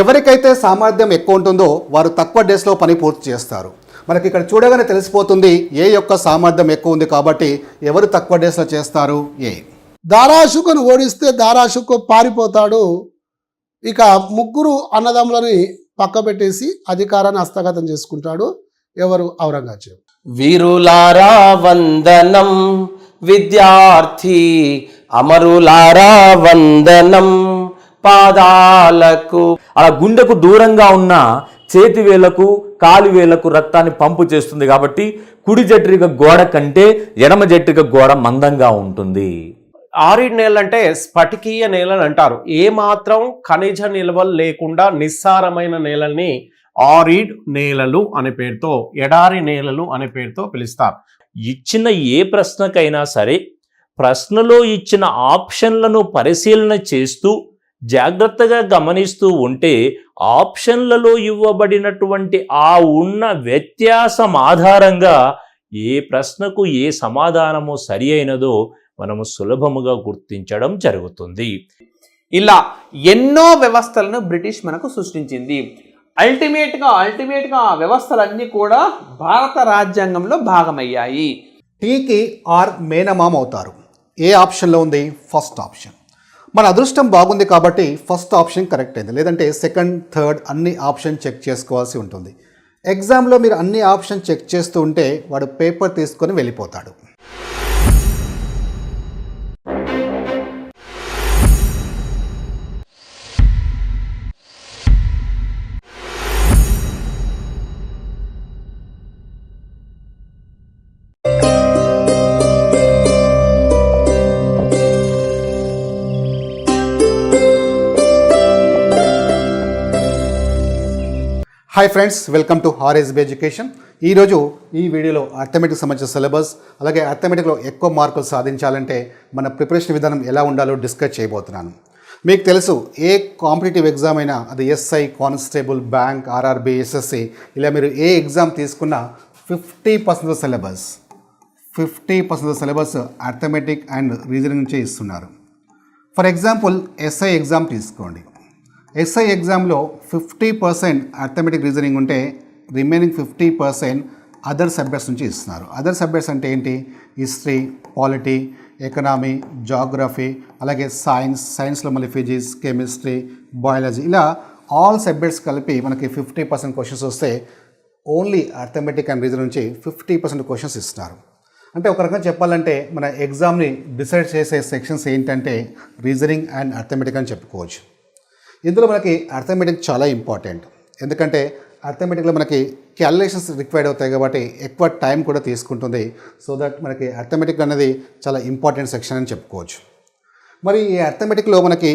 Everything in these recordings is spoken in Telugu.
ఎవరికైతే సామర్థ్యం ఎక్కువ ఉంటుందో వారు తక్కువ డేస్లో పని పూర్తి చేస్తారు. మనకి ఇక్కడ చూడగానే తెలిసిపోతుంది ఏ యొక్క సామర్థ్యం ఎక్కువ ఉంది కాబట్టి ఎవరు తక్కువ డేస్లో చేస్తారు. దారాషుకును ఓడిస్తే దారాషుకు పారిపోతాడు. ఇక ముగ్గురు అన్నదమ్ములని పక్క పెట్టేసి అధికారాన్ని హస్తగతం చేసుకుంటాడు. ఎవరు? ఔరంగజేబు. వీరులారా వందనం, విద్యార్థి అమరులారా వందనం పాదాలకు. అలా గుండెకు దూరంగా ఉన్న చేతి వేలకు కాలి వేలకు రక్తాన్ని పంపు చేస్తుంది కాబట్టి కుడి జట్రిక గోడ కంటే ఎడమ జట్రిక గోడ మందంగా ఉంటుంది. ఆరిడ్ నేలలు అంటే స్ఫటికీయ నేలలు అంటారు. ఏ మాత్రం ఖనిజ నిల్వలు లేకుండా నిస్సారమైన నేలల్ని ఆరిడ్ నేలలు అనే పేరుతో, ఎడారి నేలలు అనే పేరుతో పిలుస్తారు. ఇచ్చిన ఏ ప్రశ్నకైనా సరే ప్రశ్నలో ఇచ్చిన ఆప్షన్లను పరిశీలన చేస్తూ జాగ్రత్తగా గమనిస్తూ ఉంటే ఆప్షన్లలో ఇవ్వబడినటువంటి ఆ ఉన్న వ్యత్యాసం ఆధారంగా ఏ ప్రశ్నకు ఏ సమాధానము సరి అయినదో మనము సులభముగా గుర్తించడం జరుగుతుంది. ఇలా ఎన్నో వ్యవస్థలను బ్రిటిష్ మనకు సృష్టించింది. అల్టిమేట్గా ఆ వ్యవస్థలన్నీ కూడా భారత రాజ్యాంగంలో భాగమయ్యాయి. టీకి ఆర్ మేనమామ అవుతారు. ఏ ఆప్షన్లో ఉంది? First option. మన అదృష్టం బాగుంది కాబట్టి ఫస్ట్ ఆప్షన్ కరెక్ట్ అయింది. లేదంటే సెకండ్, థర్డ్ అన్ని ఆప్షన్ చెక్ చేసుకోవాల్సి ఉంటుంది. ఎగ్జామ్లో మీరు అన్ని ఆప్షన్ చెక్ చేస్తూ ఉంటే వాడు పేపర్ తీసుకొని వెళ్ళిపోతాడు. Hi friends, welcome to RSB education. ఈరోజు ఈ వీడియోలో అర్థమెటిక్ సంబంధించిన సిలబస్, అలాగే అర్థమెటిక్లో ఎక్కువ మార్కులు సాధించాలంటే మన ప్రిపరేషన్ విధానం ఎలా ఉండాలో డిస్కస్ చేయబోతున్నాను. మీకు తెలుసు, ఏ కాంపిటేటివ్ ఎగ్జామ్ అయినా, అది SI, constable, bank, RRB, SSC, ఇలా మీరు ఏ ఎగ్జామ్ తీసుకున్నా 50% syllabus 50% syllabus arithmetic and reasoning నుంచే ఇస్తున్నారు. ఫర్ ఎగ్జాంపుల్ ఎస్ఐ ఎగ్జామ్ తీసుకోండి. ఎస్ఐ ఎగ్జామ్లో 50% అర్థమెటిక్ రీజనింగ్ ఉంటే రిమైనింగ్ 50% అదర్ సబ్జెక్ట్స్ నుంచి ఇస్తున్నారు. అదర్ సబ్జెక్ట్స్ అంటే ఏంటి? హిస్టరీ, పాలిటీ, ఎకనామీ, జాగ్రఫీ, అలాగే సైన్స్లో మళ్ళీ ఫిజిక్స్, కెమిస్ట్రీ, బయాలజీ, ఇలా ఆల్ సబ్జెక్ట్స్ కలిపి మనకి 50% క్వశ్చన్స్ వస్తే ఓన్లీ అర్థమెటిక్ అండ్ రీజనింగ్ నుంచి 50% క్వశ్చన్స్ ఇస్తున్నారు. అంటే ఒక రకంగా చెప్పాలంటే మన ఎగ్జామ్ని డిసైడ్ చేసే సెక్షన్స్ ఏంటంటే రీజనింగ్ అండ్ అర్థమెటిక్ అని చెప్పుకోవచ్చు. ఇందులో మనకి అర్థమెటిక్ చాలా ఇంపార్టెంట్. ఎందుకంటే అర్థమెటిక్లో మనకి క్యాలిక్యులేషన్స్ రిక్వైర్డ్ అవుతాయి కాబట్టి ఎక్కువ టైం కూడా తీసుకుంటుంది. సో దట్ మనకి అర్థమెటిక్ అనేది చాలా ఇంపార్టెంట్ సెక్షన్ అని చెప్పుకోవచ్చు. మరి ఈ అర్థమెటిక్లో మనకి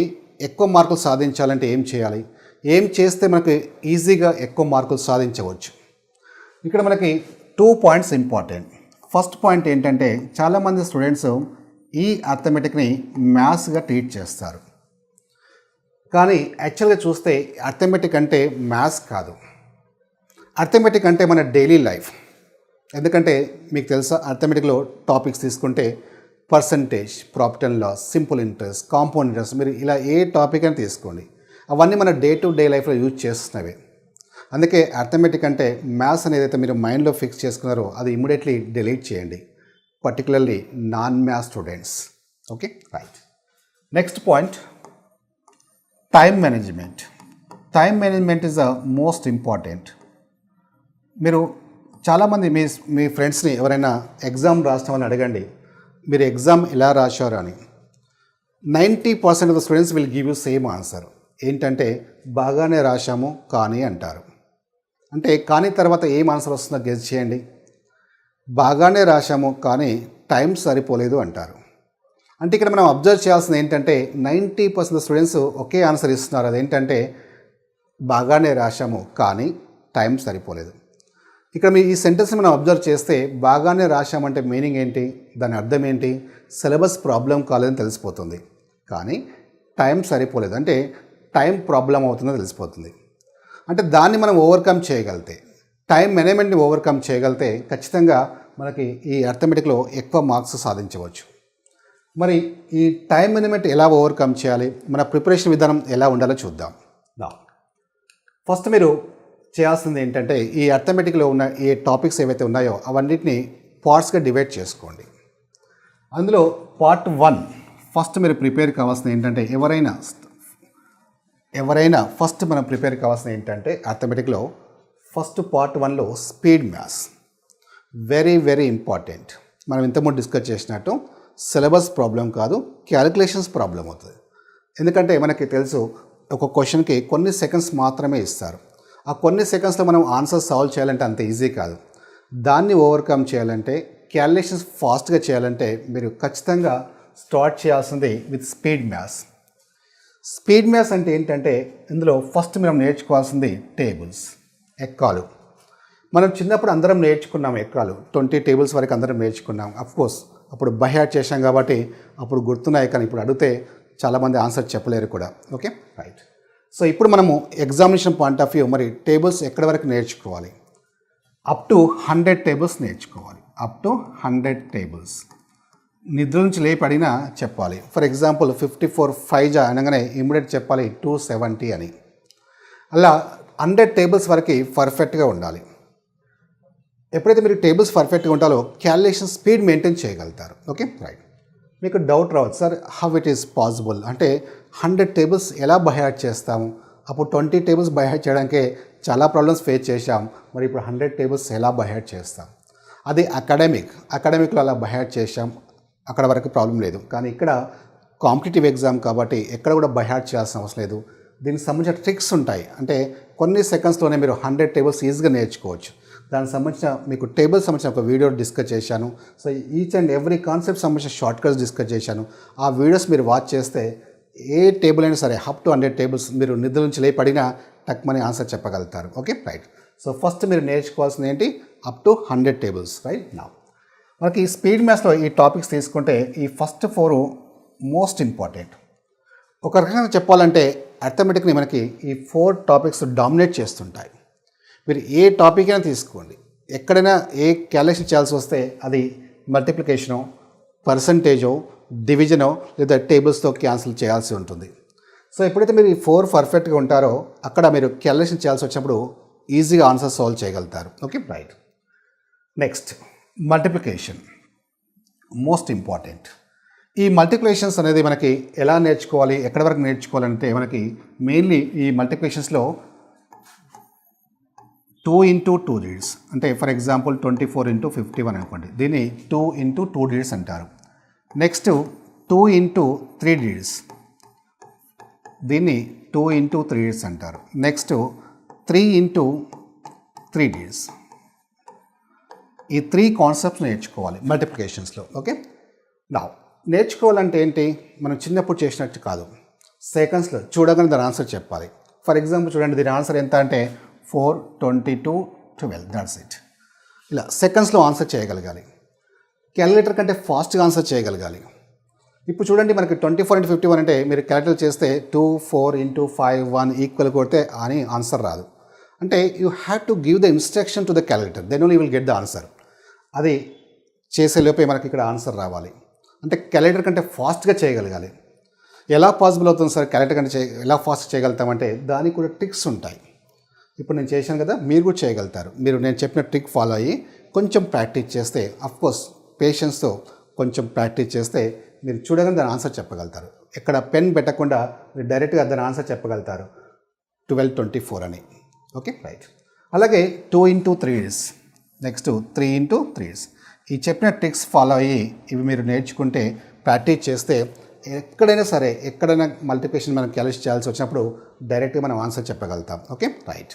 ఎక్కువ మార్కులు సాధించాలంటే ఏం చేయాలి? ఏం చేస్తే మనకి ఈజీగా ఎక్కువ మార్కులు సాధించవచ్చు? ఇక్కడ మనకి 2 పాయింట్స్ ఇంపార్టెంట్. ఫస్ట్ పాయింట్ ఏంటంటే చాలామంది స్టూడెంట్స్ ఈ అర్థమెటిక్ని మ్యాథ్స్గా ట్రీట్ చేస్తారు. కానీ యాక్చువల్గా చూస్తే అర్థమెటిక్ అంటే మ్యాథ్స్ కాదు. అర్థమెటిక్ అంటే మన డైలీ లైఫ్. ఎందుకంటే మీకు తెలుసా, అర్థమెటిక్లో టాపిక్స్ తీసుకుంటే percentage, profit and loss, simple interest, compound interest, మీరు ఇలా ఏ టాపిక్ అని తీసుకోండి, అవన్నీ మన డే టు డే లైఫ్లో యూజ్ చేస్తున్నవి. అందుకే అర్థమెటిక్ అంటే మ్యాథ్స్ అనేది అయితే మీరు మైండ్లో ఫిక్స్ చేసుకున్నారో అది ఇమ్మీడియట్లీ డిలీట్ చేయండి, particularly non maths students. Okay, right. Next point, time management. Time management is the most important. మీరు చాలామంది మీ ఫ్రెండ్స్ని ఎవరైనా ఎగ్జామ్ రాస్తామని అడగండి, మీరు ఎగ్జామ్ ఎలా రాశారు అని. 90% of the students will give you same answer. ఏంటంటే బాగానే రాశాము కానీ అంటారు. అంటే కానీ తర్వాత ఏం ఆన్సర్ వస్తుందో గెస్ చేయండి. బాగానే రాశాము కానీ టైం సరిపోలేదు అంటారు. అంటే ఇక్కడ మనం అబ్జర్వ్ చేయాల్సింది ఏంటంటే 90% స్టూడెంట్స్ ఒకే ఆన్సర్ ఇస్తున్నారు. అదేంటంటే బాగానే రాశాము కానీ టైం సరిపోలేదు. ఇక్కడ మీ ఈ సెంటెన్స్ని మనం అబ్జర్వ్ చేస్తే బాగానే రాశామంటే మీనింగ్ ఏంటి, దాని అర్థం ఏంటి? సిలబస్ ప్రాబ్లం కాలేదని తెలిసిపోతుంది. కానీ టైం సరిపోలేదు అంటే టైం ప్రాబ్లం అవుతుందో తెలిసిపోతుంది. అంటే దాన్ని మనం ఓవర్కమ్ చేయగలిగితే, టైం మేనేజ్మెంట్ని ఓవర్కమ్ చేయగలిగితే ఖచ్చితంగా మనకి ఈ అర్థమెటిక్లో ఎక్కువ మార్క్స్ సాధించవచ్చు. మరి ఈ టైం మేనేజ్మెంట్ ఎలా ఓవర్కమ్ చేయాలి, మన ప్రిపరేషన్ విధానం ఎలా ఉండాలో చూద్దాం. ఫస్ట్ మీరు చేయాల్సింది ఏంటంటే ఈ అర్థమెటిక్లో ఉన్న ఏ టాపిక్స్ ఏవైతే ఉన్నాయో అవన్నిటిని పార్ట్స్గా డివైడ్ చేసుకోండి. అందులో పార్ట్ 1 ఫస్ట్ మీరు ప్రిపేర్ కావాల్సింది ఏంటంటే ఎవరైనా ఫస్ట్ మనం ప్రిపేర్ కావాల్సింది ఏంటంటే అర్థమెటిక్లో ఫస్ట్ పార్ట్ 1లో speed maths very very important. మనం ఇంతకుముందు డిస్కస్ చేసినట్టు సిలబస్ ప్రాబ్లం కాదు, క్యాలిక్యులేషన్స్ ప్రాబ్లం అవుతుంది. ఎందుకంటే మనకి తెలుసు ఒక క్వశ్చన్కి కొన్ని సెకండ్స్ మాత్రమే ఇస్తారు. ఆ కొన్ని సెకండ్స్లో మనం ఆన్సర్ సాల్వ్ చేయాలంటే అంత ఈజీ కాదు. దాన్ని ఓవర్కమ్ చేయాలంటే, క్యాలిక్యులేషన్స్ ఫాస్ట్గా చేయాలంటే మీరు ఖచ్చితంగా స్టార్ట్ చేయాల్సింది with speed maths. Speed maths అంటే ఏంటంటే ఇందులో ఫస్ట్ మనం నేర్చుకోవాల్సింది టేబుల్స్, ఎక్కాలు. మనం చిన్నప్పుడు అందరం నేర్చుకున్నాం ఎక్కాలు, 20 టేబుల్స్ వరకు అందరం నేర్చుకున్నాం. అఫ్కోర్స్ అప్పుడు బై హార్ట్ చేశాం కాబట్టి అప్పుడు గుర్తున్నాయి, కానీ ఇప్పుడు అడిగితే చాలామంది ఆన్సర్ చెప్పలేరు కూడా. Okay, right. సో ఇప్పుడు మనము ఎగ్జామినేషన్ పాయింట్ ఆఫ్ వ్యూ మరి టేబుల్స్ ఎక్కడి వరకు నేర్చుకోవాలి? అప్ టు 100 టేబుల్స్ నేర్చుకోవాలి. అప్ టు 100 టేబుల్స్ నిద్ర నుంచి లేపి అడిగినా చెప్పాలి. ఫర్ ఎగ్జాంపుల్ 54 5 అనగానే ఇమ్మీడియట్ చెప్పాలి 270 అని. అలా 100 టేబుల్స్ వరకు పర్ఫెక్ట్గా ఉండాలి. ఎప్పుడైతే మీరు టేబుల్స్ పర్ఫెక్ట్గా ఉంటారో క్యాలిక్యులేషన్ స్పీడ్ మెయింటైన్ చేయగలుగుతారు. Okay, right. మీకు డౌట్ రావచ్చు, sir how it is possible అంటే 100 టేబుల్స్ ఎలా బై హార్ట్ చేస్తాము? అప్పుడు 20 టేబుల్స్ బై హార్ట్ చేయడానికే చాలా ప్రాబ్లమ్స్ ఫేస్ చేశాం, మరి ఇప్పుడు 100 టేబుల్స్ ఎలా బై హార్ట్ చేస్తాం? అది అకాడమిక్లో అలా బై హార్ట్ చేశాం, అక్కడ వరకు ప్రాబ్లం లేదు. కానీ ఇక్కడ కాంపిటేటివ్ ఎగ్జామ్ కాబట్టి ఎక్కడ కూడా బై హార్ట్ చేయాల్సిన అవసరం లేదు. దీనికి సంబంధించిన ట్రిక్స్ ఉంటాయి. అంటే కొన్ని సెకండ్స్లోనే మీరు 100 టేబుల్స్ ఈజీగా నేర్చుకోవచ్చు. దానికి సంబంధించిన మీకు టేబుల్స్ సంబంధించిన ఒక వీడియో డిస్కస్ చేశాను. So each and every concept సంబంధించిన షార్ట్ కట్స్ డిస్కస్ చేశాను. ఆ వీడియోస్ మీరు వాచ్ చేస్తే ఏ టేబుల్ అయినా సరే అప్ టు 100 టేబుల్స్ మీరు నిద్ర నుంచి లేపడినా టక్మని ఆన్సర్ చెప్పగలుగుతారు. Okay, right. సో ఫస్ట్ మీరు నేర్చుకోవాల్సింది ఏంటి? Up to 100 tables, right. నా మనకి ఈ స్పీడ్ మ్యాథ్స్లో ఈ టాపిక్స్ తీసుకుంటే ఈ ఫస్ట్ 4 మోస్ట్ ఇంపార్టెంట్. ఒక రకంగా చెప్పాలంటే అర్థమెటిక్ని మనకి ఈ 4 టాపిక్స్ డామినేట్ చేస్తుంటాయి. మీరు ఏ టాపిక్ అయినా తీసుకోండి, ఎక్కడైనా ఏ క్యాలిక్యులేషన్ చేయాల్సి వస్తే అది మల్టిప్లికేషనో, పర్సంటేజో, డివిజనో లేదా టేబుల్స్తో క్యాన్సిల్ చేయాల్సి ఉంటుంది. సో ఎప్పుడైతే మీరు ఈ 4 పర్ఫెక్ట్గా ఉంటారో అక్కడ మీరు క్యాలిక్యులేషన్ చేయాల్సి వచ్చినప్పుడు ఈజీగా ఆన్సర్ సాల్వ్ చేయగలుగుతారు. Okay, right. Next multiplication most important. ఈ మల్టిప్లికేషన్స్ అనేది మనకి ఎలా నేర్చుకోవాలి, ఎక్కడి వరకు నేర్చుకోవాలంటే మనకి మెయిన్లీ ఈ మల్టిప్లికేషన్స్లో 2 into 2 digits అంటే ఫర్ ఎగ్జాంపుల్ 24 into 51 అనుకోండి, దీన్ని 2 into 2 digits అంటారు. నెక్స్ట్ 2 into 3 digits, దీన్ని 2 into 3 digits అంటారు. Next 3 into 3 digits. ఈ 3 కాన్సెప్ట్స్ నేర్చుకోవాలి మల్టిప్లికేషన్స్లో. ఓకే, నా నేర్చుకోవాలంటే ఏంటి? మనం చిన్నప్పుడు చేసినట్టు కాదు, సెకండ్స్లో చూడగానే దాని ఆన్సర్ చెప్పాలి. ఫర్ ఎగ్జాంపుల్ చూడండి, దీని ఆన్సర్ ఎంత అంటే 4, 22, 12, దాట్స్ ఇట్. ఇలా సెకండ్స్లో ఆన్సర్ చేయగలగాలి. క్యాలిక్యులేటర్ కంటే ఫాస్ట్గా ఆన్సర్ చేయగలగాలి. ఇప్పుడు చూడండి మనకి 24 into 51 అంటే మీరు క్యాలిక్యులేట్ చేస్తే 2, 4 into 5, 1 ఈక్వల్ కొడితే అని ఆన్సర్ రాదు. అంటే you have to give the instruction to the calculator, then only you will get the answer. అది చేసే లోపే మనకి ఇక్కడ ఆన్సర్ రావాలి. అంటే క్యాలిక్యులేటర్ కంటే ఫాస్ట్గా చేయగలగాలి. ఎలా పాసిబుల్ అవుతుంది సార్ క్యాలిక్యులేటర్ కంటే ఎలా ఫాస్ట్ చేయగలుగుతామంటే దానికి కూడా ట్రిక్స్ ఉంటాయి. ఇప్పుడు నేను చేశాను కదా, మీరు కూడా చేయగలుగుతారు. మీరు నేను చెప్పిన ట్రిక్ ఫాలో అయ్యి కొంచెం ప్రాక్టీస్ చేస్తే, అఫ్కోర్స్ పేషెన్స్తో కొంచెం ప్రాక్టీస్ చేస్తే మీరు చూడగానే దాని ఆన్సర్ చెప్పగలుగుతారు. ఎక్కడ పెన్ పెట్టకుండా మీరు డైరెక్ట్గా దాని ఆన్సర్ చెప్పగలుగుతారు 1224 అని. Okay, right. అలాగే 2 into 3 digits, next 3 into 3 digits. ఈ చెప్పిన ట్రిక్స్ ఫాలో అయ్యి ఇవి మీరు నేర్చుకుంటే ప్రాక్టీస్ చేస్తే ఎక్కడైనా సరే ఎక్కడైనా మల్టిప్లికేషన్ మనం క్యాలిక్యులేట్ చేయాల్సి వచ్చినప్పుడు డైరెక్ట్గా మనం ఆన్సర్ చెప్పగలుగుతాం. Okay, right.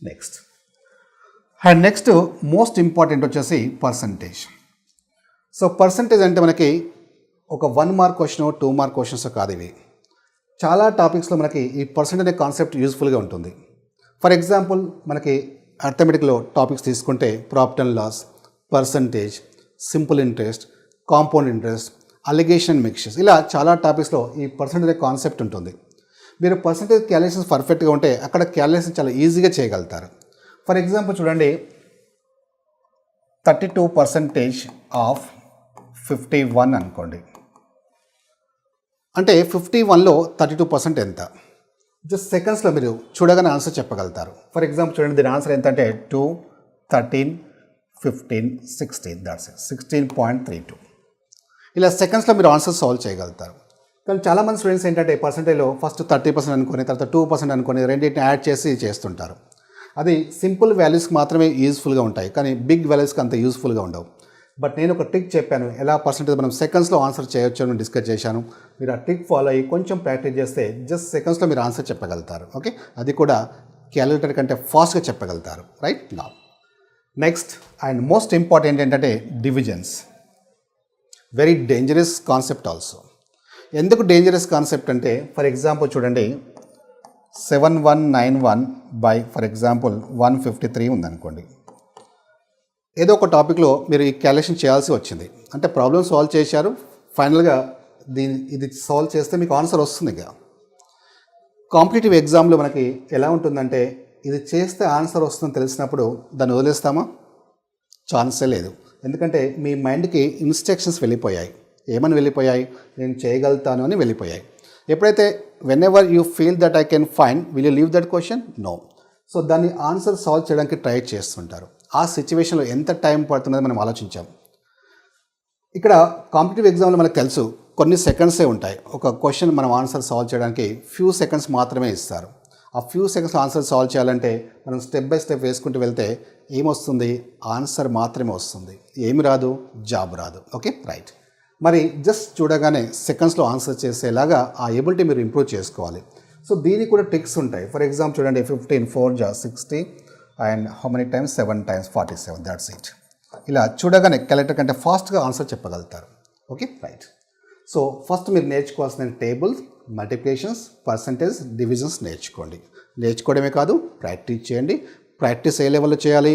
Next and next most important వచ్చేసి పర్సంటేజ్. సో పర్సంటేజ్ అంటే మనకి ఒక 1 మార్క్ క్వశ్చన్ 2 మార్క్ క్వశ్చన్స్ కాదు, ఇవి చాలా టాపిక్స్లో మనకి ఈ పర్సంటేజ్ అనే కాన్సెప్ట్ యూజ్ఫుల్గా ఉంటుంది. ఫర్ ఎగ్జాంపుల్ మనకి అర్థమెటిక్లో టాపిక్స్ తీసుకుంటే profit and loss, percentage, simple interest, compound interest, alligation mixtures, ఇలా చాలా టాపిక్స్లో ఈ పర్సంటేజ్ అనే కాన్సెప్ట్ ఉంటుంది. మీరు పర్సంటేజ్ క్యాలిక్యులేషన్స్ పర్ఫెక్ట్గా ఉంటే అక్కడ క్యాలిక్యులేషన్ చాలా ఈజీగా చేయగలుగుతారు. ఫర్ ఎగ్జాంపుల్ చూడండి, 32% ఆఫ్ 51 అనుకోండి. అంటే 51లో 32% ఎంత? జస్ట్ సెకండ్స్లో మీరు చూడగానే ఆన్సర్ చెప్పగలుగుతారు. ఫర్ ఎగ్జాంపుల్ చూడండి, దీని ఆన్సర్ ఎంత అంటే 2, 13, 15, 16, దాట్స్ 16.32. ఇలా సెకండ్స్లో మీరు ఆన్సర్ సాల్వ్ చేయగలుగుతారు. కానీ చాలామంది స్టూడెంట్స్ ఏంటంటే పర్సెంటేజ్లో ఫస్ట్ 30% అనుకొని తర్వాత 2% అనుకొని రెండింటిని యాడ్ చేసి చేస్తుంటారు. అది సింపుల్ వాల్యూస్కి మాత్రమే యూజ్ఫుల్గా ఉంటాయి, కానీ బిగ్ వాల్యూస్కి అంత యూజ్ఫుల్గా ఉండవు. బట్ నేను ఒక ట్రిక్ చెప్పాను, ఎలా పర్సెంటేజ్ మనం సెకండ్స్లో ఆన్సర్ చేయొచ్చు అని డిస్కస్ చేశాను. మీరు ఆ ట్రిక్ ఫాలో అయ్యి కొంచెం ప్రాక్టీస్ చేస్తే జస్ట్ సెకండ్స్లో మీరు ఆన్సర్ చెప్పగలుగుతారు. ఓకే, అది కూడా క్యాలిక్యులేటర్ కంటే ఫాస్ట్గా చెప్పగలుగుతారు. రైట్ నా నెక్స్ట్ అండ్ మోస్ట్ ఇంపార్టెంట్ ఏంటంటే divisions. Very dangerous concept also. ఎందుకు డేంజరస్ కాన్సెప్ట్ అంటే, ఫర్ ఎగ్జాంపుల్ చూడండి, 7191 బై ఫర్ ఎగ్జాంపుల్ 153 ఉందనుకోండి. ఏదో ఒక టాపిక్లో మీరు ఈ క్యాలిక్యులేషన్ చేయాల్సి వచ్చింది, అంటే ప్రాబ్లమ్ సాల్వ్ చేశారు, ఫైనల్గా ఇది సాల్వ్ చేస్తే మీకు ఆన్సర్ వస్తుంది. ఇక కాంపిటేటివ్ ఎగ్జామ్లో మనకి ఎలా ఉంటుందంటే, ఇది చేస్తే ఆన్సర్ వస్తుందని తెలిసినప్పుడు దాన్ని వదిలేస్తామా? ఛాన్సే లేదు. ఎందుకంటే మీ మైండ్కి ఇన్స్ట్రక్షన్స్ వెళ్ళిపోయాయి. ఏమని వెళ్ళిపోయాయి? నేను చేయగలుగుతాను అని వెళ్ళిపోయాయి. ఎప్పుడైతే whenever you feel that I can find, will you leave that question? No. So దాన్ని ఆన్సర్ సాల్వ్ చేయడానికి ట్రై చేస్తుంటారు. ఆ సిచ్యువేషన్లో ఎంత టైం పడుతున్నది మనం ఆలోచించాం. ఇక్కడ కాంపిటేటివ్ ఎగ్జామ్లో మనకు తెలుసు కొన్ని సెకండ్సే ఉంటాయి. ఒక క్వశ్చన్ మనం ఆన్సర్ సాల్వ్ చేయడానికి ఫ్యూ సెకండ్స్ మాత్రమే ఇస్తారు. ఆ ఫ్యూ సెకండ్స్లో ఆన్సర్ సాల్వ్ చేయాలంటే మనం స్టెప్ బై స్టెప్ వేసుకుంటూ వెళ్తే ఏమొస్తుంది? ఆన్సర్ మాత్రమే వస్తుంది. ఏమి రాదు, జాబ్ రాదు. Okay right. మరి జస్ట్ చూడగానే సెకండ్స్లో ఆన్సర్ చేసేలాగా ఆ ఎబిలిటీ మీరు ఇంప్రూవ్ చేసుకోవాలి. సో దీనికి కూడా ట్రిక్స్ ఉంటాయి. ఫర్ ఎగ్జాంపుల్ చూడండి, 15 4 = 60 and how many times 7 times 47, that's it. ఇలా చూడగానే క్యాలిక్యులేటర్ కంటే ఫాస్ట్గా ఆన్సర్ చెప్పగలుగుతారు. Okay right. సో ఫస్ట్ మీరు నేర్చుకోవాల్సిన టేబుల్స్, మల్టిప్లికేషన్స్, పర్సంటేజ్, డివిజన్స్ నేర్చుకోండి. నేర్చుకోవడమే కాదు, ప్రాక్టీస్ చేయండి. ప్రాక్టీస్ ఏ లెవెల్లో చేయాలి?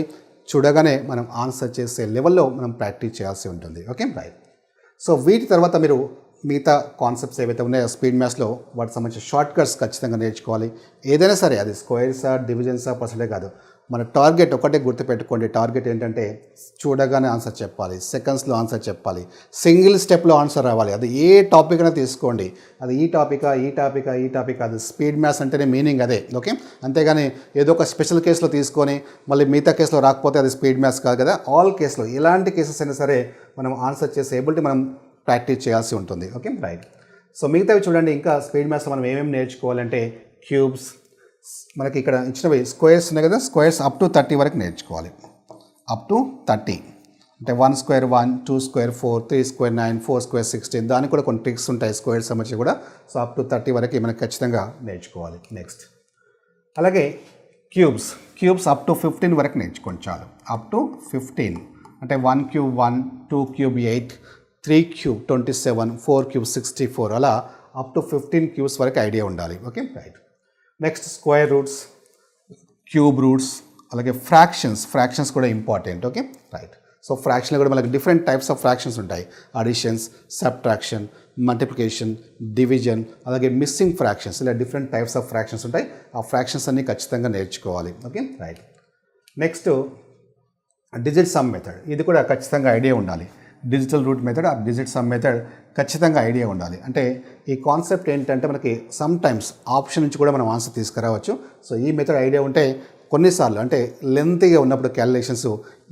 చూడగానే మనం ఆన్సర్ చేసే లెవెల్లో మనం ప్రాక్టీస్ చేయాల్సి ఉంటుంది. Okay right. సో వీటి తర్వాత మీరు మిగతా కాన్సెప్ట్స్ ఏవైతే ఉన్నాయో స్పీడ్ మ్యాథ్స్లో వాటికి సంబంధించిన షార్ట్ కట్స్ ఖచ్చితంగా నేర్చుకోవాలి. ఏదైనా సరే, అది స్క్వేర్సా, డివిజన్సా, పర్సెంటేజ్ కాదు, మన టార్గెట్ ఒకటే గుర్తుపెట్టుకోండి. టార్గెట్ ఏంటంటే చూడగానే ఆన్సర్ చెప్పాలి, సెకండ్స్లో ఆన్సర్ చెప్పాలి, సింగిల్ స్టెప్లో ఆన్సర్ రావాలి. అది ఏ టాపిక్ అయినా తీసుకోండి, అది ఈ టాపిక్ అది స్పీడ్ మ్యాథ్స్ అంటేనే మీనింగ్ అదే. ఓకే, అంతేగాని ఏదో ఒక స్పెషల్ కేసులో తీసుకొని మళ్ళీ మిగతా కేసులో రాకపోతే అది స్పీడ్ మ్యాథ్స్ కాదు కదా. ఆల్ కేసులో ఎలాంటి కేసెస్ అయినా సరే మనం ఆన్సర్ చేసే ఎబిలిటీ మనం ప్రాక్టీస్ చేయాల్సి ఉంటుంది. Okay right. సో మిగతావి చూడండి, ఇంకా స్పీడ్ మ్యాథ్స్లో మనం ఏమేమి నేర్చుకోవాలంటే క్యూబ్స్, మనకి ఇక్కడ ఇచ్చినవి స్క్వేర్స్ ఉన్నాయి కదా, స్క్వేర్స్ అప్ టు 30 వరకు నేర్చుకోవాలి. అప్ టు 30 అంటే 1 square 1, 2 square 4, 3 square 9, 4 square 16. దానికి కూడా కొన్ని ట్రిక్స్ ఉంటాయి స్క్వేర్స్ సంబంధించి కూడా. సో అప్ టు 30 వరకు మనకి ఖచ్చితంగా నేర్చుకోవాలి. నెక్స్ట్ అలాగే క్యూబ్స్ అప్ టు 15 వరకు నేర్చుకోండి చాలు. అప్ టు 15 అంటే 1 cube 1, 2 cube 8, 3 cube 27, 4 cube 64, అలా అప్ టు 15 క్యూబ్స్ వరకు ఐడియా ఉండాలి. Okay right. Next square roots, cube roots, అలాగే ఫ్రాక్షన్స్ కూడా ఇంపార్టెంట్. Okay right. సో ఫ్రాక్షన్లో కూడా మనకి డిఫరెంట్ టైప్స్ ఆఫ్ ఫ్రాక్షన్స్ ఉంటాయి. అడిషన్స్, సబ్ట్రాక్షన్, మల్టిప్లికేషన్, డివిజన్, అలాగే మిస్సింగ్ ఫ్రాక్షన్స్, ఇలా డిఫరెంట్ టైప్స్ ఆఫ్ ఫ్రాక్షన్స్ ఉంటాయి. ఆ ఫ్రాక్షన్స్ అన్నీ ఖచ్చితంగా నేర్చుకోవాలి. Okay right. Next digit sum method, ఇది కూడా ఖచ్చితంగా ఐడియా ఉండాలి. డిజిటల్ రూట్ మెథడ్, ఆ డిజిట్ సమ్ మెథడ్ ఖచ్చితంగా ఐడియా ఉండాలి. అంటే ఈ కాన్సెప్ట్ ఏంటంటే మనకి సమ్ టైమ్స్ ఆప్షన్ నుంచి కూడా మనం ఆన్సర్ తీసుకురావచ్చు. సో ఈ మెథడ్ ఐడియా ఉంటే కొన్నిసార్లు అంటే లెంతీగా ఉన్నప్పుడు క్యాలిక్యులేషన్స్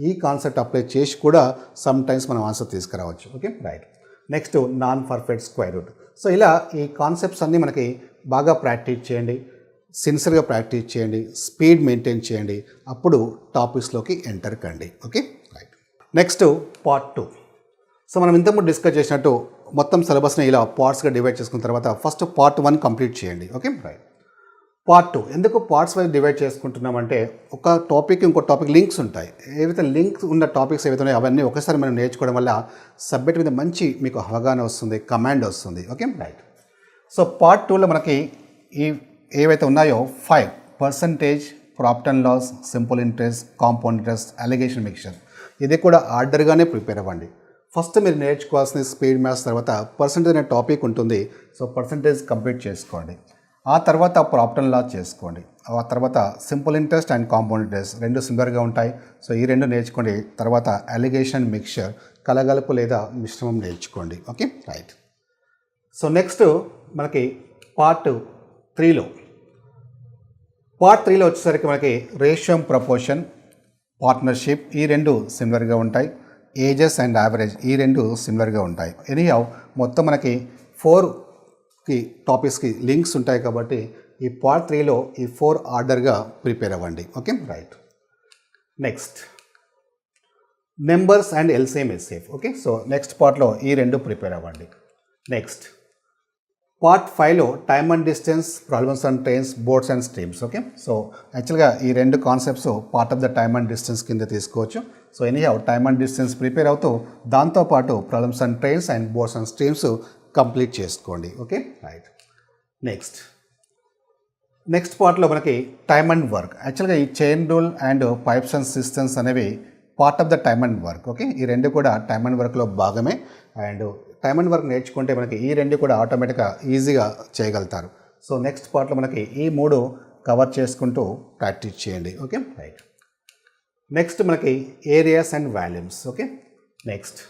ఈ కాన్సెప్ట్ అప్లై చేసి కూడా సమ్ టైమ్స్ మనం ఆన్సర్ తీసుకురావచ్చు. Okay right. Next non perfect square root. So ఇలా ఈ కాన్సెప్ట్స్ అన్నీ మనకి బాగా ప్రాక్టీస్ చేయండి, సిన్సియర్గా ప్రాక్టీస్ చేయండి, స్పీడ్ మెయింటైన్ చేయండి, అప్పుడు టాపిక్స్లోకి ఎంటర్ కండి. Okay right. Next part 2. So మనం ఇంతకుముందు డిస్కస్ చేసినట్టు మొత్తం సిలబస్ని ఇలా పార్ట్స్గా డివైడ్ చేసుకున్న తర్వాత ఫస్ట్ పార్ట్ 1 కంప్లీట్ చేయండి. Okay right. పార్ట్ 2 ఎందుకు పార్ట్స్ వైజ్ డివైడ్ చేసుకుంటున్నామంటే, ఒక టాపిక్ ఇంకో టాపిక్ లింక్స్ ఉంటాయి. ఏవైతే లింక్స్ ఉన్న టాపిక్స్ ఏవైతే ఉన్నాయో అవన్నీ ఒకసారి మనం నేర్చుకోవడం వల్ల సబ్జెక్ట్ మీద మంచి మీకు అవగాహన వస్తుంది, కమాండ్ వస్తుంది. Okay right. సో పార్ట్ 2లో మనకి ఈ ఏవైతే ఉన్నాయో 5 percentage, profit and loss, simple interest, compound interest, alligation mixture, ఇది కూడా ఆర్డర్గానే ప్రిపేర్ అవ్వండి. ఫస్ట్ మీరు నేర్చుకోవాల్సిన స్పీడ్ మ్యాథ్స్ తర్వాత పర్సంటేజ్ అనే టాపిక్ ఉంటుంది. సో పర్సంటేజ్ కంప్లీట్ చేసుకోండి. ఆ తర్వాత ప్రాఫిట్ అండ్ లాస్ చేసుకోండి. ఆ తర్వాత simple interest and compound interest రెండు సిమిలర్గా ఉంటాయి. సో ఈ రెండు నేర్చుకోండి. తర్వాత అలిగేషన్ మిక్చర్, కలగలుపు లేదా మిశ్రమం నేర్చుకోండి. Okay right. సో నెక్స్ట్ మనకి పార్ట్ 3లో పార్ట్ 3లో వచ్చేసరికి మనకి రేషియో ప్రపోర్షన్, పార్ట్నర్షిప్ ఈ రెండు సిమిలర్గా ఉంటాయి. ఏజెస్ అండ్ యావరేజ్ ఈ రెండు సిమిలర్గా ఉంటాయి. ఎనీహౌ మొత్తం మనకి 4 టాపిక్స్కి లింక్స్ ఉంటాయి కాబట్టి ఈ పార్ట్ 3లో ఈ 4 ఆర్డర్గా ప్రిపేర్ అవ్వండి. Okay, right. Next numbers and LCM HCF. Okay, so next పార్ట్లో ఈ రెండు ప్రిపేర్ అవ్వండి. నెక్స్ట్ పార్ట్ 5లో time and distance, problems and trains, boats and streams. Okay, so యాక్చువల్గా ఈ రెండు concepts part of the time and distance కింద తీసుకోవచ్చు. So anyhow time and distance prepare అవుతూ దాంతోపాటు problems and trains and boats and streams complete చేసుకోండి. Okay, right. నెక్స్ట్ పార్ట్లో మనకి టైమ్ అండ్ వర్క్. యాక్చువల్గా ఈ chain rule and pipes and cisterns అనేవి part of the time and work. Okay, ఈ రెండు కూడా టైమ్ అండ్ వర్క్లో భాగమే. అండ్ టైమ్ అండ్ వర్క్ నేర్చుకుంటే మనకి ఈ రెండు కూడా ఆటోమేటిక్గా ఈజీగా చేయగలుగుతారు. సో నెక్స్ట్ పార్ట్లో మనకి ఈ 3 కవర్ చేసుకుంటూ ప్రాక్టీస్ చేయండి. Okay, right. నెక్స్ట్ మనకి areas and volumes. Okay, next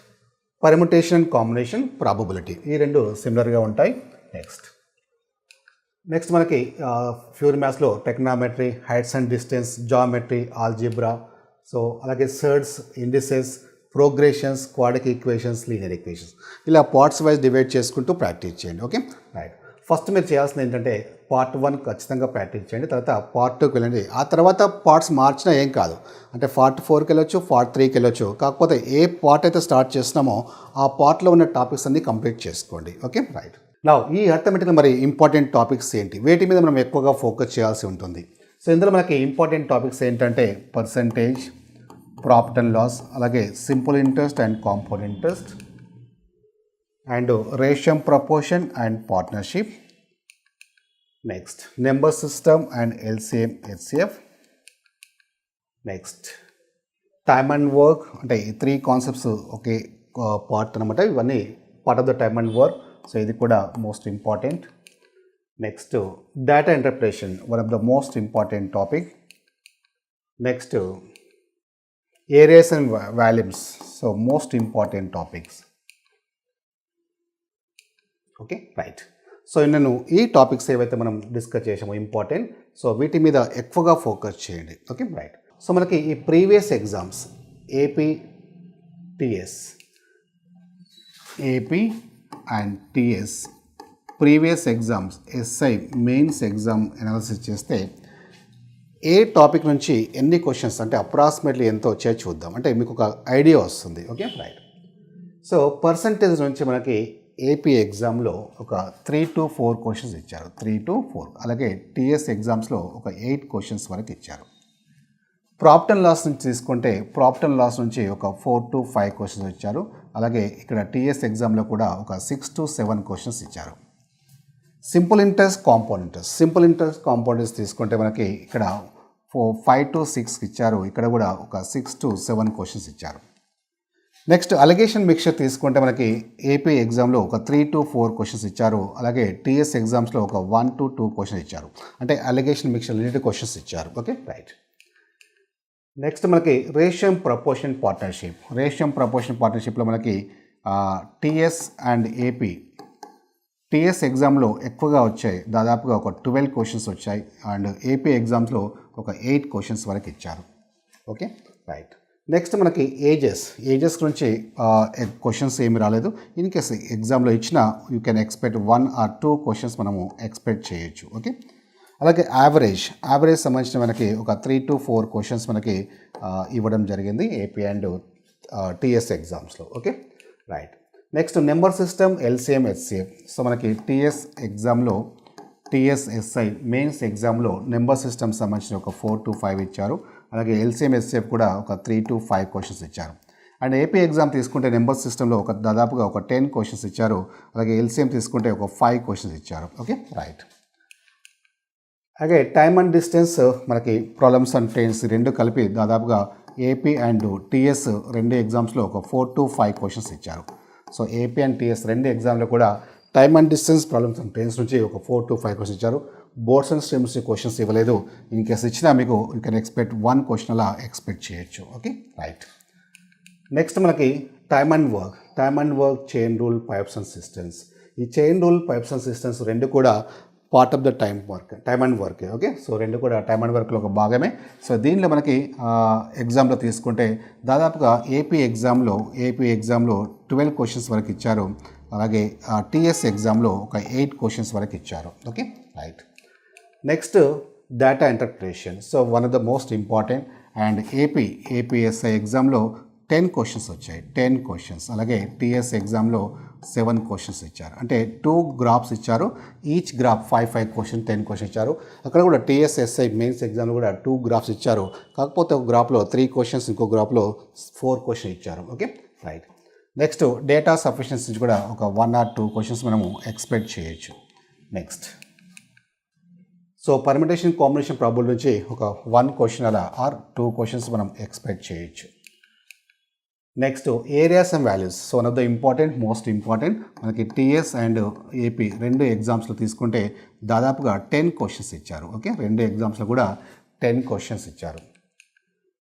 permutation and combination, probability ఈ రెండు సిమిలర్గా ఉంటాయి. నెక్స్ట్ మనకి ప్యూర్ మ్యాథ్స్లో trigonometry, heights and distance, geometry, algebra, so అలాగే surds, indices, progressions, quadratic equations, linear equations ఇలా పార్ట్స్ వైజ్ డివైడ్ చేసుకుంటూ ప్రాక్టీస్ చేయండి. Okay, right. ఫస్ట్ మీరు చేయాల్సింది ఏంటంటే పార్ట్ 1 ఖచ్చితంగా ప్రాక్టీస్ చేయండి. తర్వాత పార్ట్ 2కి వెళ్ళండి. ఆ తర్వాత పార్ట్స్ మార్చినా ఏం కాదు, అంటే పార్ట్ 4కి వెళ్ళొచ్చు, పార్ట్ 3కి వెళ్ళొచ్చు. కాకపోతే ఏ పార్ట్ అయితే స్టార్ట్ చేస్తున్నామో ఆ పార్ట్లో ఉన్న టాపిక్స్ అన్ని కంప్లీట్ చేసుకోండి. Okay, right. నా ఈ అర్థమెటికల్ మరి ఇంపార్టెంట్ టాపిక్స్ ఏంటి, వేటి మీద మనం ఎక్కువగా ఫోకస్ చేయాల్సి ఉంటుంది. సో ఇందులో మనకి ఇంపార్టెంట్ టాపిక్స్ ఏంటంటే పర్సంటేజ్, ప్రాఫిట్ అండ్ లాస్, అలాగే simple interest and compound interest, and ratio proportion and partnership. Next number system and LCM HCF. Next time and work, అంటే ఈ 3 కాన్సెప్ట్స్ ఒకే పార్ట్ అనమాట. ఇవన్నీ part of the time and work. So ఇది కూడా most important. Next data interpretation, one of the most important topic. Next areas and volumes, so most important topics. Okay, right. So నేను ఈ టాపిక్స్ ఏవైతే మనం డిస్కస్ చేసామో ఇంపార్టెంట్, సో వీటి మీద ఎక్కువగా ఫోకస్ చేయండి. Okay, right. సో మనకి ఈ previous exams AP and TS previous exams SI mains exam analysis చేస్తే ఏ టాపిక్ నుంచి ఎన్ని క్వశ్చన్స్ అంటే అప్రాక్సిమేట్లీ ఎంత వచ్చాయో చూద్దాం, అంటే మీకు ఒక ఐడియా వస్తుంది. Okay, right. సో పర్సంటేజ్ నుంచి మనకి ఏపీ ఎగ్జామ్లో ఒక 3 to 4 క్వశ్చన్స్ ఇచ్చారు, 3 to 4. అలాగే టీఎస్ ఎగ్జామ్స్లో ఒక 8 క్వశ్చన్స్ వరకు ఇచ్చారు. ప్రాఫిట్ అండ్ లాస్ నుంచి తీసుకుంటే ప్రాఫిట్ అండ్ లాస్ నుంచి ఒక 4 to 5 క్వశ్చన్స్ ఇచ్చారు. అలాగే ఇక్కడ టీఎస్ ఎగ్జామ్లో కూడా ఒక 6 to 7 క్వశ్చన్స్ ఇచ్చారు. Simple interest, compound interest, simple interest, compound interest తీసుకుంటే మనకి ఇక్కడ 5 to 6 ఇచ్చారు. ఇక్కడ కూడా ఒక 6 to 7 క్వశ్చన్స్ ఇచ్చారు. నెక్స్ట్ అలిగేషన్ మిక్చర్ తీసుకుంటే మనకి ఏపీ ఎగ్జామ్లో ఒక 3 to 4 క్వశ్చన్స్ ఇచ్చారు. అలాగే టీఎస్ ఎగ్జామ్స్లో ఒక 1 to 2 క్వశ్చన్స్ ఇచ్చారు. అంటే అలిగేషన్ మిక్చర్ రిలేటెడ్ క్వశ్చన్స్ ఇచ్చారు. Okay, right. నెక్స్ట్ మనకి ratio proportion partnership. Ratio proportion పార్ట్నర్షిప్లో మనకి టీఎస్ అండ్ ఏపీ టీఎస్ ఎగ్జామ్లో ఎక్కువగా వచ్చాయి, దాదాపుగా ఒక 12 క్వశ్చన్స్ వచ్చాయి. అండ్ ఏపీ ఎగ్జామ్స్లో ఒక 8 క్వశ్చన్స్ వరకు ఇచ్చారు. Okay, right. నెక్స్ట్ మనకి ఏజెస్ గురించి క్వశ్చన్స్ ఏమి రాలేదు. ఇన్ కేస్ ఎగ్జామ్లో ఇచ్చిన you can expect 1 or 2 questions మనము ఎక్స్పెక్ట్ చేయొచ్చు. ఓకే, అలాగే యావరేజ్ సంబంధించిన మనకి ఒక 3 to 4 క్వశ్చన్స్ మనకి ఇవ్వడం జరిగింది ఏపీ అండ్ టీఎస్ ఎగ్జామ్స్లో. Okay, right. Next number system, LCM HCF. So మనకి టీఎస్ ఎగ్జామ్లో టీఎస్ఎస్ఐ మెయిన్స్ ఎగ్జామ్లో నెంబర్ సిస్టమ్ సంబంధించిన ఒక 4 to 5 ఇచ్చారు. అలాగే ఎల్సిఎం హెచ్సిఎఫ్ కూడా ఒక 3 to 5 క్వశ్చన్స్ ఇచ్చారు. అండ్ ఏపీ ఎగ్జామ్ తీసుకుంటే నెంబర్ సిస్టంలో దాదాపుగా ఒక 10 క్వశ్చన్స్ ఇచ్చారు. అలాగే ఎల్సిఎం తీసుకుంటే ఒక 5 క్వశ్చన్స్ ఇచ్చారు. Okay, right. అలాగే టైమ్ అండ్ డిస్టెన్స్ మనకి ప్రాబ్లమ్స్ అండ్ ట్రైన్స్ రెండు కలిపి దాదాపుగా ఏపీ అండ్ టీఎస్ రెండు ఎగ్జామ్స్లో ఒక 4 to 5 క్వశ్చన్స్ ఇచ్చారు. సో ఏపీ అండ్ టీఎస్ రెండు ఎగ్జామ్లో కూడా time and distance problems and trains నుంచి ఒక 4 to 5 క్వశ్చన్స్ ఇచ్చారు. బోర్డ్స్ అండ్ స్ట్రీమ్స్ క్వశ్చన్స్ ఇవ్వలేదు. ఇన్ కేసు ఇచ్చినా మీకు యూ కెన్ ఎక్స్పెక్ట్ 1 క్వశ్చన్ అలా ఎక్స్పెక్ట్ చేయొచ్చు. Okay, right. నెక్స్ట్ మనకి time and work, chain rule, pipes and cisterns. ఈ chain rule, pipes and cisterns రెండు కూడా part of the time and work. Okay, so రెండు కూడా టైమ్ అండ్ వర్క్లో ఒక భాగమే. సో దీనిలో మనకి ఎగ్జామ్లో తీసుకుంటే దాదాపుగా ఏపీ ఎగ్జామ్లో 12 క్వశ్చన్స్ వరకు ఇచ్చారు. అలాగే టీఎస్ ఎగ్జామ్లో ఒక 8 క్వశ్చన్స్ వరకు ఇచ్చారు. Okay, right. Next data interpretation. So one of the most important. And ఏపీఎస్ఐ ఎగ్జామ్లో 10 క్వశ్చన్స్ వచ్చాయి, 10 క్వశ్చన్స్. అలాగే టీఎస్ ఎగ్జామ్లో 7 క్వశ్చన్స్ ఇచ్చారు. అంటే 2 గ్రాఫ్స్ ఇచ్చారు, ఈచ్ గ్రాఫ్ 5 క్వశ్చన్, 10 క్వశ్చన్ ఇచ్చారు. అక్కడ కూడా టీఎస్ఎస్ఐ మెయిన్స్ ఎగ్జామ్లో కూడా 2 గ్రాఫ్స్ ఇచ్చారు. కాకపోతే ఒక గ్రాఫ్లో 3 క్వశ్చన్స్, ఇంకో గ్రాఫ్లో 4 క్వశ్చన్ ఇచ్చారు. Okay, right. Next data sufficiency నుంచి కూడా ఒక 1 or 2 క్వశ్చన్స్ మనము ఎక్స్పెక్ట్ చేయొచ్చు. Next so permutation combination probability నుంచి ఒక 1 క్వశ్చన్ అలా ఆర్ 2 క్వశ్చన్స్ మనం ఎక్స్పెక్ట్ చేయొచ్చు. Next areas and values. So one of the most important మనకి టీఎస్ అండ్ ఏపీ రెండు ఎగ్జామ్స్లో తీసుకుంటే దాదాపుగా 10 క్వశ్చన్స్ ఇచ్చారు. ఓకే, రెండు ఎగ్జామ్స్లో కూడా 10 క్వశ్చన్స్ ఇచ్చారు.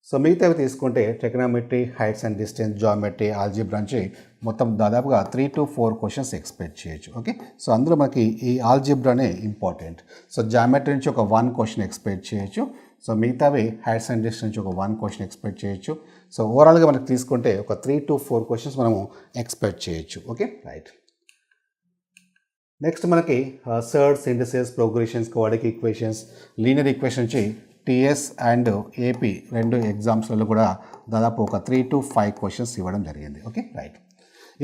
సో మిగతావి తీసుకుంటే trigonometry, heights and distance, geometry, algebra నుంచి మొత్తం దాదాపుగా 3 to 4 క్వశ్చన్స్ ఎక్స్పెక్ట్ చేయొచ్చు. ఓకే, సో అందులో మనకి ఈ ఆల్జీబ్రానే ఇంపార్టెంట్. సో జామెట్రీ నుంచి ఒక 1 క్వశ్చన్ ఎక్స్పెక్ట్ చేయొచ్చు. సో మిగతావి హైట్స్ అండ్ డిస్టెన్స్ నుంచి ఒక 1 క్వశ్చన్ ఎక్స్పెక్ట్ చేయొచ్చు. సో ఓవరాల్గా మనకి తీసుకుంటే ఒక 3 to 4 క్వశ్చన్స్ మనము ఎక్స్పెక్ట్ చేయొచ్చు. Okay, right. నెక్స్ట్ మనకి surds, indices, progressions, quadratic equations, linear equation నుంచి టీఎస్ అండ్ ఏపీ రెండు ఎగ్జామ్స్లలో కూడా దాదాపు ఒక 3 to 5 క్వశ్చన్స్ ఇవ్వడం జరిగింది. Okay, right.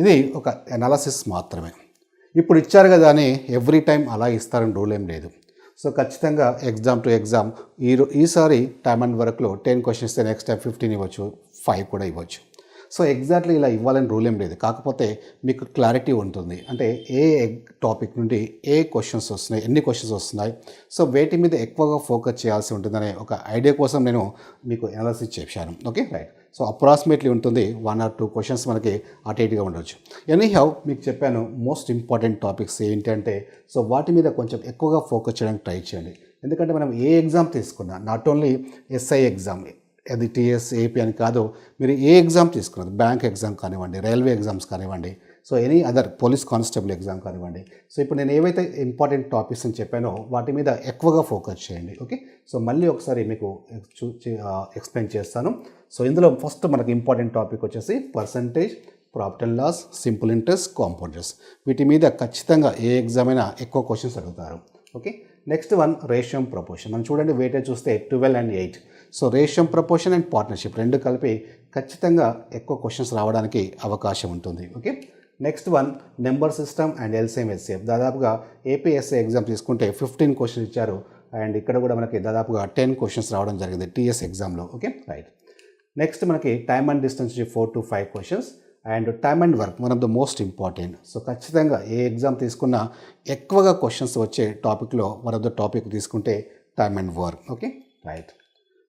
ఇది ఒక అనాలసిస్ మాత్రమే. ఇప్పుడు ఇచ్చారు కదా అని ఎవ్రీ టైం అలా ఇస్తారని రూల్ ఏం లేదు. సో ఖచ్చితంగా ఎగ్జామ్ టు ఎగ్జామ్ ఈసారి టైమ్ అండ్ వర్క్లో 10 క్వశ్చన్స్ ఇస్తే నెక్స్ట్ టైం 15 ఇవ్వచ్చు, 5 కూడా ఇవ్వచ్చు. సో ఎగ్జాక్ట్లీ ఇలా ఇవ్వాలని రూల్ ఏం లేదు. కాకపోతే మీకు క్లారిటీ ఉంటుంది. అంటే ఏ టాపిక్ నుండి ఏ క్వశ్చన్స్ వస్తున్నాయి, ఎన్ని క్వశ్చన్స్ వస్తున్నాయి, సో వేటి మీద ఎక్కువగా ఫోకస్ చేయాల్సి ఉంటుందనే ఒక ఐడియా కోసం నేను మీకు అనాలిసిస్ చేశాను. Okay, right. సో అప్రాక్సిమేట్లీ ఉంటుంది 1 or 2 క్వశ్చన్స్ మనకి అటు ఇటుగా ఉండవచ్చు. ఎనీహౌ మీకు చెప్పాను మోస్ట్ ఇంపార్టెంట్ టాపిక్స్ ఏంటంటే సో వాటి మీద కొంచెం ఎక్కువగా ఫోకస్ చేయడానికి ట్రై చేయండి. ఎందుకంటే మనం ఏ ఎగ్జామ్ తీసుకున్నా, నాట్ ఓన్లీ ఎస్ఐ ఎగ్జామ్, అది టీఎస్, ఏపీ అని కాదు, మీరు ఏ ఎగ్జామ్ తీసుకున్నది, బ్యాంక్ ఎగ్జామ్ కానివ్వండి, రైల్వే ఎగ్జామ్స్ కానివ్వండి, so any other police constable exam కానివ్వండి. సో ఇప్పుడు నేను ఏవైతే ఇంపార్టెంట్ టాపిక్స్ అని చెప్పానో వాటి మీద ఎక్కువగా ఫోకస్ చేయండి. ఓకే, సో మళ్ళీ ఒకసారి మీకు ఎక్స్ప్లెయిన్ చేస్తాను. సో ఇందులో ఫస్ట్ మనకి ఇంపార్టెంట్ టాపిక్ వచ్చేసి percentage, profit and loss, simple interest, compounders. వీటి మీద ఖచ్చితంగా ఏ ఎగ్జామ్ అయినా ఎక్కువ క్వశ్చన్స్ అడుగుతారు. Okay, next one ratio proportion. మనం చూడండి వెయిటేజ్ చూస్తే 12 and 8. So ratio proportion and partnership రెండు కలిపి ఖచ్చితంగా ఎక్కువ క్వశ్చన్స్ రావడానికి అవకాశం ఉంటుంది. Okay, next one number system and LCM HCF. దాదాపుగా ఏపీఎస్ఐ ఎగ్జామ్ తీసుకుంటే 15 క్వశ్చన్స్ ఇచ్చారు. అండ్ ఇక్కడ కూడా మనకి దాదాపుగా 10 క్వశ్చన్స్ రావడం జరిగింది టీఎస్ ఎగ్జామ్లో. Okay, right. నెక్స్ట్ మనకి time and distance 4 to 5 questions. And time and work one of the most important. So ఖచ్చితంగా ఏ ఎగ్జామ్ తీసుకున్నా ఎక్కువగా క్వశ్చన్స్ వచ్చే టాపిక్లో వన్ ఆఫ్ ద టాపిక్ తీసుకుంటే time and work. Okay, right.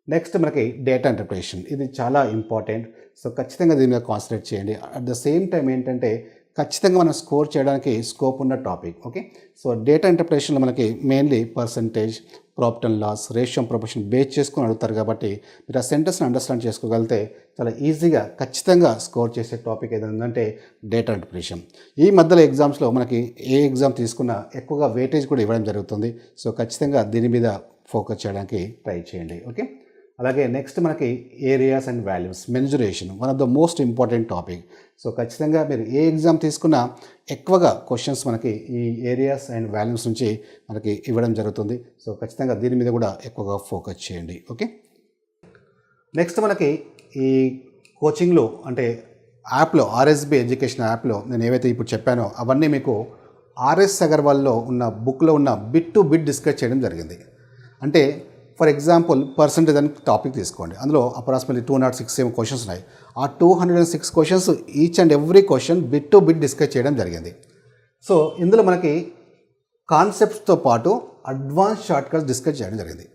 Next మనకి డేటా ఇంటర్ప్రిటేషన్. ఇది చాలా ఇంపార్టెంట్. సో ఖచ్చితంగా దీని మీద కాన్సన్ట్రేట్ చేయండి. అట్ ద సేమ్ టైం ఏంటంటే ఖచ్చితంగా మనం స్కోర్ చేయడానికి స్కోప్ ఉన్న టాపిక్. ఓకే, సో డేటా ఇంటర్ప్రిటేషన్లో మనకి mainly percentage, profit and loss, ratio proportion base చేసుకొని అడుగుతారు. కాబట్టి మీరు ఆ సెంటెన్స్ని అండర్స్టాండ్ చేసుకోగలిగితే చాలా ఈజీగా ఖచ్చితంగా స్కోర్ చేసే టాపిక్ ఏదంటే డేటా ఇంటర్ప్రిటేషన్. ఈ మధ్యలో ఎగ్జామ్స్లో మనకి ఏ ఎగ్జామ్ తీసుకున్నా ఎక్కువగా వెయిటేజ్ కూడా ఇవ్వడం జరుగుతుంది. సో ఖచ్చితంగా దీని మీద ఫోకస్ చేయడానికి ట్రై చేయండి. ఓకే, అలాగే నెక్స్ట్ మనకి areas and values, mensuration one of the most important topic. So ఖచ్చితంగా మీరు ఏ ఎగ్జామ్ తీసుకున్నా ఎక్కువగా క్వశ్చన్స్ మనకి ఈ ఏరియాస్ అండ్ వాల్యూస్ నుంచి మనకి ఇవ్వడం జరుగుతుంది. సో ఖచ్చితంగా దీని మీద కూడా ఎక్కువగా ఫోకస్ చేయండి. ఓకే, నెక్స్ట్ మనకి ఈ కోచింగ్లో అంటే యాప్లో ఆర్ఎస్బి ఎడ్యుకేషన్ యాప్లో నేను ఏవైతే ఇప్పుడు చెప్పానో అవన్నీ మీకు ఆర్ఎస్ అగర్వాల్లో ఉన్న బుక్లో ఉన్న బిట్ టు బిట్ డిస్కస్ చేయడం జరిగింది. అంటే ఫర్ ఎగ్జాంపుల్ పర్సంటేజ్ అని టాపిక్ తీసుకోండి. అందులో అప్రాక్సిమేట్లీ 206 క్వశ్చన్స్ ఉన్నాయి. ఆ 206 questions each and every question bit to bit discuss చేయడం జరిగింది. సో ఇందులో మనకి కాన్సెప్ట్స్తో పాటు అడ్వాన్స్ షార్ట్ కట్స్ డిస్కస్ చేయడం జరిగింది.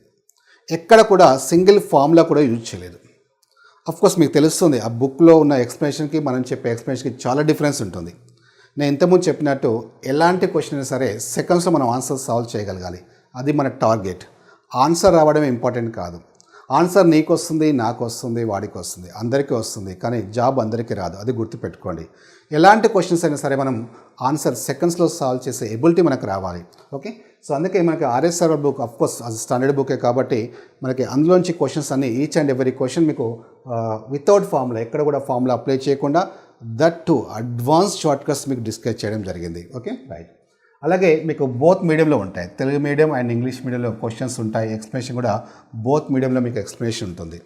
ఎక్కడ కూడా సింగిల్ ఫార్ములా కూడా యూజ్ చేయలేదు. అఫ్కోర్స్ మీకు తెలుస్తుంది ఆ బుక్లో ఉన్న ఎక్స్ప్లెనేషన్కి మనం చెప్పే ఎక్స్ప్లెనేషన్కి చాలా డిఫరెన్స్ ఉంటుంది. నేను ఇంతకుముందు చెప్పినట్టు ఎలాంటి క్వశ్చన్ అయినా సరే సెకండ్స్లో మనం ఆన్సర్ సాల్వ్ చేయగలగాలి. అది మన టార్గెట్. ఆన్సర్ రావడమే ఇంపార్టెంట్ కాదు. ఆన్సర్ నీకు వస్తుంది, నాకు వస్తుంది, వాడికి వస్తుంది, అందరికీ వస్తుంది. కానీ జాబ్ అందరికీ రాదు. అది గుర్తుపెట్టుకోండి. ఎలాంటి క్వశ్చన్స్ అయినా సరే మనం ఆన్సర్ సెకండ్స్లో సాల్వ్ చేసే ఎబిలిటీ మనకు రావాలి. ఓకే, సో అందుకే మనకి ఆర్ఎస్ఆర్ బుక్ అఫ్కోర్స్ అది స్టాండర్డ్ బుకే కాబట్టి మనకి అందులోంచి క్వశ్చన్స్ అన్ని ఈచ్ అండ్ ఎవరీ క్వశ్చన్ మీకు వితౌట్ ఫార్ములా ఎక్కడ కూడా ఫార్ములా అప్లై చేయకుండా that to advance short cuts మీకు డిస్కస్ చేయడం జరిగింది. Okay right. అలాగే మీకు బోత్ మీడియంలో ఉంటాయి, తెలుగు మీడియం అండ్ ఇంగ్లీష్ మీడియంలో క్వశ్చన్స్ ఉంటాయి, ఎక్స్ప్లెనేషన్ కూడా బోత్ మీడియంలో మీకు ఎక్స్ప్లెనేషన్ ఉంటుంది.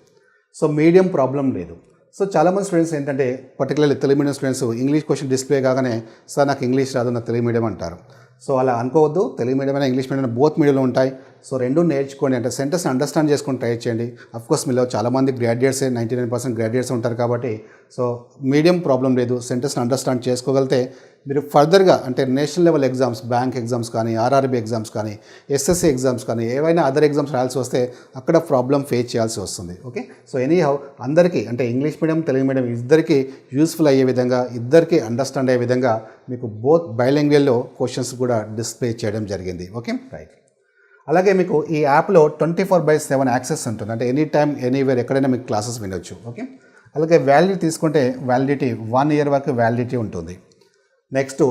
సో మీడియం ప్రాబ్లం లేదు. సో చాలామంది స్టూడెంట్స్ ఏంటంటే particularly Telugu medium students English question display కాగానే సార్ నాకు ఇంగ్లీష్ రాదు, నాకు తెలుగు మీడియం అంటారు. సో అలా అనుకోవద్దు, తెలుగు మీడియం అయినా ఇంగ్లీష్ మీడియం బోత్ మీడియంలో ఉంటాయి. సో రెండు నేర్చుకోండి, అంటే సెంటెన్స్ అండర్స్టాండ్ చేసుకొని ట్రై చేయండి. అఫ్కోర్స్ మీలో చాలామంది గ్రాడ్యుయేట్సే 99% గ్రాడ్యుయేట్స్ ఉంటారు కాబట్టి సో మీడియం ప్రాబ్లం లేదు. సెంటెన్స్ అండర్స్టాండ్ చేసుకోగలిగితే మీరు ఫర్దర్గా అంటే national level exams, bank exams కానీ, ఆర్ఆర్బీ ఎగ్జామ్స్ కానీ, ఎస్ఎస్సి ఎగ్జామ్స్ కానీ, ఏవైనా అదర్ ఎగ్జామ్స్ రాయాల్సి వస్తే అక్కడ ప్రాబ్లం ఫేస్ చేయాల్సి వస్తుంది. ఓకే. సో ఎనీహౌ అందరికీ అంటే ఇంగ్లీష్ మీడియం, తెలుగు మీడియం ఇద్దరికీ యూస్ఫుల్ అయ్యే విధంగా, ఇద్దరికీ అండర్స్టాండ్ అయ్యే విధంగా మీకు బోత్ బైలింగ్వల్లో క్వశ్చన్స్ కూడా డిస్ప్లే చేయడం జరిగింది. Okay right. అలాగే మీకు ఈ యాప్లో 24/7 యాక్సెస్ ఉంటుంది, అంటే ఎనీ టైం ఎనీవేర్ ఎక్కడైనా మీకు క్లాసెస్ వినొచ్చు. ఓకే. అలాగే వ్యాలిడిటీ తీసుకుంటే వ్యాలిడిటీ 1 year వరకు వ్యాలిడిటీ ఉంటుంది. నెక్స్ట్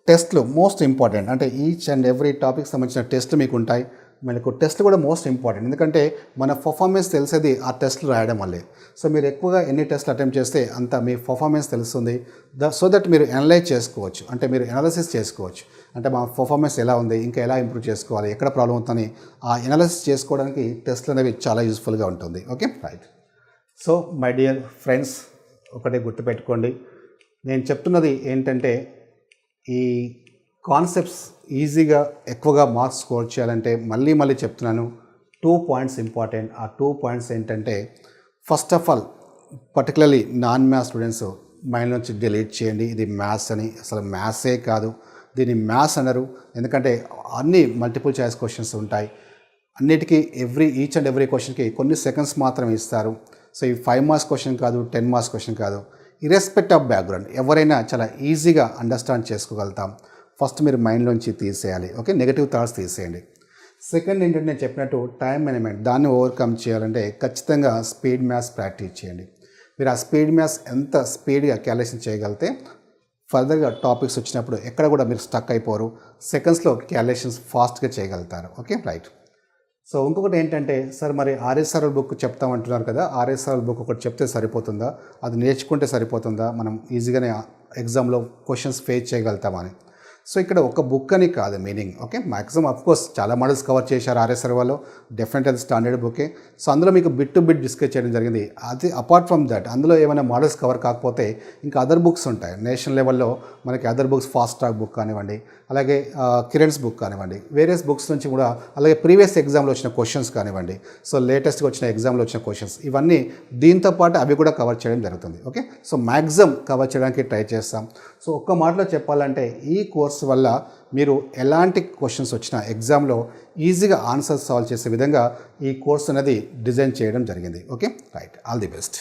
టెస్ట్లు మోస్ట్ ఇంపార్టెంట్, అంటే ఈచ్ అండ్ ఎవ్రీ టాపిక్ సంబంధించిన టెస్ట్ మీకు ఉంటాయి. మీకు టెస్ట్లు కూడా మోస్ట్ ఇంపార్టెంట్, ఎందుకంటే మన పర్ఫార్మెన్స్ తెలిసేది ఆ టెస్ట్లు రాయడం వల్లే. సో మీరు ఎక్కువగా ఎన్ని టెస్ట్లు అటెంప్ట్ చేస్తే అంత మీ పర్ఫార్మెన్స్ తెలుస్తుంది. సో దట్ మీరు అనలైజ్ చేసుకోవచ్చు, అంటే మీరు అనాలిసిస్ చేసుకోవచ్చు, అంటే మా పర్ఫార్మెన్స్ ఎలా ఉంది, ఇంకా ఎలా ఇంప్రూవ్ చేసుకోవాలి, ఎక్కడ ప్రాబ్లం అవుతుందని ఆ అనాలిసిస్ చేసుకోవడానికి టెస్ట్లు అనేవి చాలా యూస్ఫుల్గా ఉంటుంది. Okay right. So my dear friends, ఒకటే గుర్తుపెట్టుకోండి, నేను చెప్తున్నది ఏంటంటే ఈ కాన్సెప్ట్స్ ఈజీగా ఎక్కువగా మార్క్స్ స్కోర్ చేయాలంటే మళ్ళీ చెప్తున్నాను, 2 points ఇంపార్టెంట్. ఆ 2 points ఏంటంటే first of all particularly non maths students mind నుంచి డిలీట్ చేయండి. ఇది మ్యాథ్స్ అని, అసలు మ్యాథ్సే కాదు, దీన్ని మ్యాథ్స్ అనరు. ఎందుకంటే అన్ని మల్టిపుల్ చాయిస్ క్వశ్చన్స్ ఉంటాయి, అన్నిటికీ ఈచ్ అండ్ ఎవ్రీ క్వశ్చన్కి కొన్ని సెకండ్స్ మాత్రమే ఇస్తారు. సో ఈ 5 marks క్వశ్చన్ కాదు, 10 marks క్వశ్చన్ కాదు, ఇర్రెస్పెక్ట్ ఆఫ్ బ్యాక్గ్రౌండ్ ఎవరైనా చాలా ఈజీగా అండర్స్టాండ్ చేసుకోగలుగుతాం. ఫస్ట్ మీరు మైండ్లోంచి తీసేయాలి. ఓకే, నెగటివ్ థాట్స్ తీసేయండి. సెకండ్ ఏంటంటే నేను చెప్పినట్టు టైం మేనేజ్మెంట్, దాన్ని ఓవర్కమ్ చేయాలంటే ఖచ్చితంగా స్పీడ్ మ్యాథ్స్ ప్రాక్టీస్ చేయండి. మీరు ఆ స్పీడ్ మ్యాథ్స్ ఎంత స్పీడ్గా క్యాలిక్యులేషన్ చేయగలిగితే ఫర్దర్గా టాపిక్స్ వచ్చినప్పుడు ఎక్కడ కూడా మీరు స్టక్ అయిపోరు, సెకండ్స్లో క్యాలిక్యులేషన్స్ ఫాస్ట్గా చేయగలుగుతారు. Okay right. సో ఇంకొకటి ఏంటంటే సార్ మరి ఆర్ఎస్ఆర్ బుక్ చెప్తామంటున్నారు కదా, ఆర్ఎస్ఆర్ బుక్ ఒకటి చెప్తే సరిపోతుందా, అది నేర్చుకుంటే సరిపోతుందా, మనం ఈజీగానే ఎగ్జామ్లో క్వశ్చన్స్ ఫేస్ చేయగలుగుతామని. సో ఇక్కడ ఒక బుక్ అని కాదు మీనింగ్. ఓకే, మ్యాక్సిమం అఫ్కోర్స్ చాలా మోడల్స్ కవర్ చేశారు ఆర్ఎస్ఆర్ వాళ్ళు, డెఫినెట్ అది స్టాండర్డ్ బుకే. సో అందులో మీకు బిట్ టు బిట్ డిస్కస్ చేయడం జరిగింది. అది అపార్ట్ ఫ్రమ్ దట్ అందులో ఏమైనా మోడల్స్ కవర్ కాకపోతే ఇంకా అదర్ బుక్స్ ఉంటాయి నేషనల్ లెవెల్లో మనకి, other books fast track book కానివ్వండి, అలాగే కిరణ్స్ బుక్ కానివ్వండి, వేరియస్ బుక్స్ నుంచి కూడా, అలాగే ప్రీవియస్ ఎగ్జామ్లో వచ్చిన క్వశ్చన్స్ కానివ్వండి, సో లేటెస్ట్గా వచ్చిన ఎగ్జామ్లో వచ్చిన క్వశ్చన్స్, ఇవన్నీ దీంతో పాటు అవి కూడా కవర్ చేయడం జరుగుతుంది. ఓకే, సో మ్యాక్సిమం కవర్ చేయడానికి ట్రై చేస్తాం. సో ఒక్క మాటలో చెప్పాలంటే ఈ కోర్స్ వల్ల మీరు ఎలాంటి క్వశ్చన్స్ వచ్చినా ఎగ్జామ్లో ఈజీగా ఆన్సర్స్ సాల్వ్ చేసే విధంగా ఈ కోర్స్ అనేది డిజైన్ చేయడం జరిగింది. Okay right, all the best.